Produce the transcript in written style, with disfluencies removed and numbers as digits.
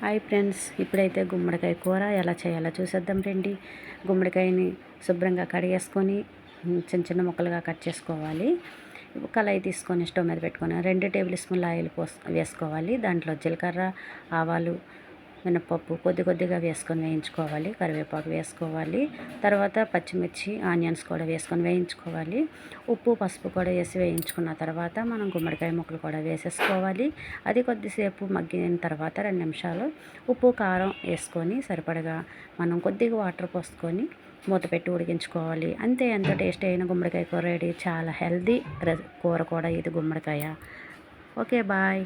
Hi friends, ఇప్పుడైతే గుమ్మడికాయ కూర ఎలా చేయాలో చూసేద్దాం రండి. గుమ్మడికాయని శుభ్రంగా కడిగేసుకొని చిన్న చిన్న ముక్కలుగా కట్ చేసుకోవాలి. కళాయి తీసుకొని స్టవ్ మీద పెట్టుకొని 2 టేబుల్ స్పూన్ల ఆయిల్ వేసుకోవాలి. దాంట్లో జీలకర్ర, ఆవాలు, మినపప్పు కొద్దిగా వేసుకొని వేయించుకోవాలి. కరివేపాకు వేసుకోవాలి. తర్వాత పచ్చిమిర్చి, ఆనియన్స్ కూడా వేసుకొని వేయించుకోవాలి. ఉప్పు, పసుపు కూడా వేసి వేయించుకున్న తర్వాత మనం గుమ్మడికాయ ముక్కలు కూడా వేసేసుకోవాలి. అది కొద్దిసేపు మగ్గిన తర్వాత 2 నిమిషాలు ఉప్పు, కారం వేసుకొని సరిపడగా మనం కొద్దిగా వాటర్ పోసుకొని మూత పెట్టి ఉడికించుకోవాలి. అంతే, ఎంతో టేస్టీ అయిన గుమ్మడికాయ కూర రెడీ. చాలా హెల్దీ కూర కూడా ఇది గుమ్మడికాయ. Okay, bye.